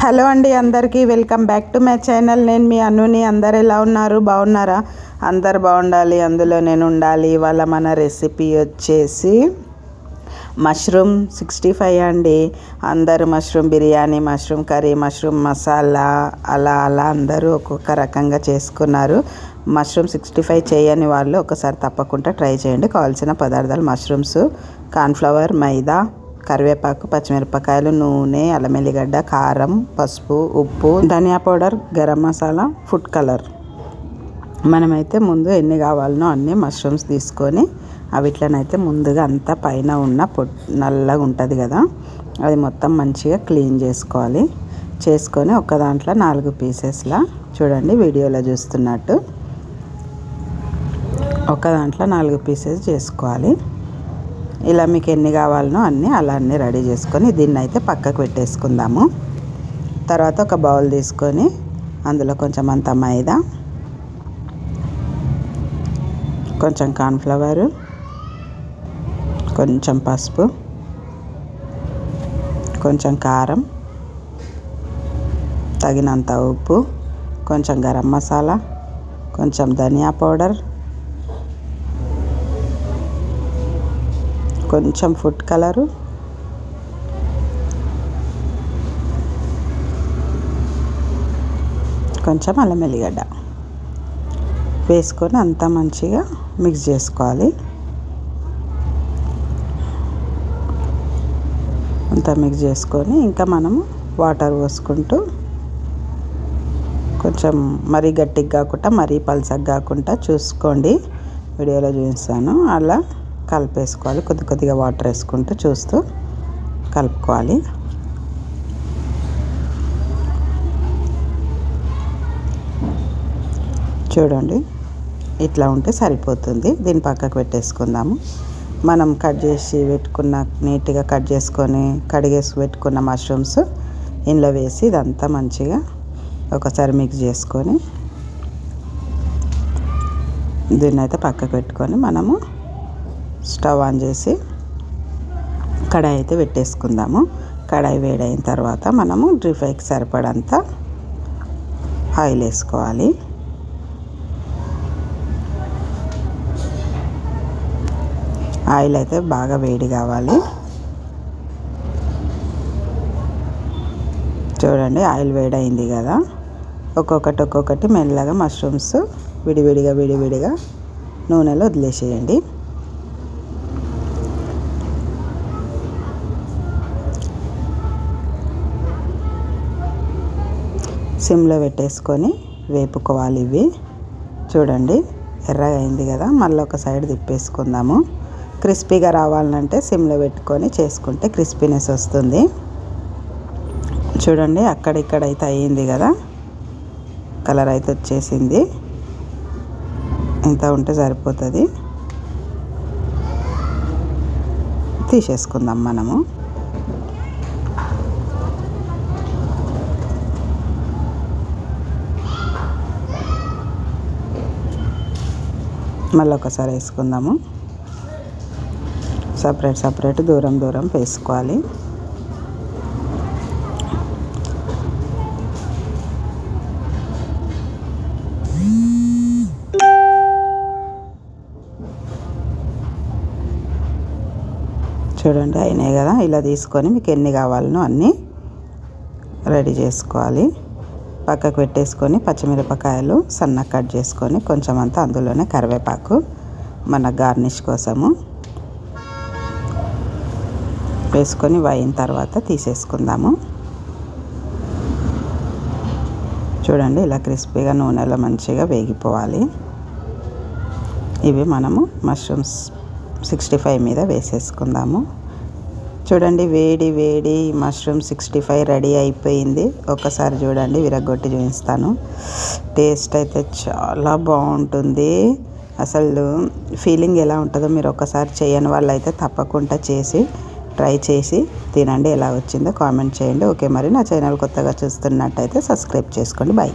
Hello అండి, అందరికీ welcome back to my channel. నేను మీ అనుని. అందరు ఎలా ఉన్నారు? బాగున్నారా? అందరు బాగుండాలి, అందులో నేను ఉండాలి. ఇవాళ మన రెసిపీ వచ్చేసి మష్రూమ్ 65 అండి. అందరూ mushroom biryani, mushroom curry, mushroom masala అలా అందరూ ఒక్కొక్క రకంగా చేసుకున్నారు. మష్రూమ్ 65 చేయని వాళ్ళు ఒకసారి తప్పకుండా ట్రై చేయండి. కావాల్సిన పదార్థాలు: మష్రూమ్స్, కార్న్ఫ్లవర్, మైదా, కరివేపాకు, పచ్చిమిరపకాయలు, నూనె, అల్లం ఎల్లిగడ్డ, కారం, పసుపు, ఉప్పు, ధనియా powder, garam masala, food colour. మనమైతే ముందు ఎన్ని కావాలనో అన్ని మష్రూమ్స్ తీసుకొని అవిట్లనైతే ముందుగా అంతా పైన ఉన్న నల్లగా ఉంటుంది కదా, అది మొత్తం మంచిగా క్లీన్ చేసుకొని ఒక దాంట్లో 4 పీసెస్లా, చూడండి వీడియోలో చూస్తున్నట్టు ఒక దాంట్లో 4 పీసెస్ చేసుకోవాలి. ఇలా మీకు ఎన్ని కావాలనో అన్నీ రెడీ చేసుకొని దీన్ని అయితే పక్కకు పెట్టేసుకుందాము. తర్వాత ఒక బౌల్ తీసుకొని అందులో కొంచెం అంత మైదా, కొంచెం కార్న్ఫ్లవరు, కొంచెం పసుపు, కొంచెం కారం, తగినంత ఉప్పు, కొంచెం గరం మసాలా, కొంచెం ధనియా పౌడర్, కొంచెం ఫుడ్ కలరు, కొంచెం అల్లం ఎల్లిగడ్డ వేసుకొని అంతా మంచిగా మిక్స్ చేసుకోవాలి. అంతా మిక్స్ చేసుకొని ఇంకా మనము వాటర్ పోసుకుంటూ కొంచెం మరీ గట్టిగా కాకుండా మరీ పల్చగా కాకుండా చూసుకోండి, వీడియోలో చూపిస్తాను. అలా కలిపేసుకోవాలి. కొద్దిగా వాటర్ వేసుకుంటూ చూస్తూ కలుపుకోవాలి. చూడండి ఇట్లా ఉంటే సరిపోతుంది. దీన్ని పక్కకు పెట్టేసుకుందాము. మనం కట్ చేసి పెట్టుకున్న, నీట్గా కట్ చేసుకొని కడిగేసి పెట్టుకున్న మష్రూమ్స్ ఇందులో వేసి ఇదంతా మంచిగా ఒకసారి మిక్స్ చేసుకొని దీన్ని అయితే పక్కకు పెట్టుకొని మనము స్టవ్ ఆన్ చేసి కడాయి అయితే పెట్టేసుకుందాము. కడాయి వేడైన తర్వాత మనము డీప్ ఫ్రైకి సరిపడంత ఆయిల్ వేసుకోవాలి. ఆయిల్ అయితే బాగా వేడి కావాలి. చూడండి ఆయిల్ వేడైంది కదా, ఒక్కొక్కటి మెల్లగా మష్రూమ్స్ విడివిడిగా నూనెలో వదిలేసేయండి. సిమ్లో పెట్టేసుకొని వేపుకోవాలి. ఇవి చూడండి ఎర్రగా అయింది కదా, మళ్ళీ ఒక సైడ్ తిప్పేసుకుందాము. క్రిస్పీగా రావాలంటే సిమ్లో పెట్టుకొని చేసుకుంటే క్రిస్పీనెస్ వస్తుంది. చూడండి అక్కడిక్కడ అయితే అయ్యింది కదా, కలర్ అయితే వచ్చేసింది. ఇంత ఉంటే సరిపోతుంది. తీసేసుకుందాం మనము. మళ్ళీ ఒకసారి వేసుకుందాము. సపరేట్ దూరం వేసుకోవాలి. చూడండి అయినాయి కదా, ఇలా తీసుకొని మీకు ఎన్ని కావాలనో అన్నీ రెడీ చేసుకోవాలి. పక్కకు పెట్టేసుకొని పచ్చిమిరపకాయలు సన్నగా కట్ చేసుకొని కొంచెం అంతా అందులోనే కరివేపాకు మన గార్నిష్ కోసము వేసుకొని అయిన తర్వాత తీసేసుకుందాము. చూడండి ఇలా క్రిస్పీగా నూనెలో మంచిగా వేగిపోవాలి. ఇవి మనము మష్రూమ్స్ 65 మీద వేసేసుకుందాము. చూడండి వేడి మష్రూమ్ 65 రెడీ అయిపోయింది. ఒకసారి చూడండి, విరగొట్టి చూపిస్తాను. టేస్ట్ అయితే చాలా బాగుంటుంది. అసలు ఫీలింగ్ ఎలా ఉంటుందో మీరు ఒకసారి చేయని వాళ్ళు అయితే తప్పకుండా ట్రై చేసి తినండి. ఎలా వచ్చిందో కామెంట్ చేయండి. ఓకే, మరి నా ఛానల్ కొత్తగా చూస్తున్నట్టయితే సబ్స్క్రైబ్ చేసుకోండి. బాయ్.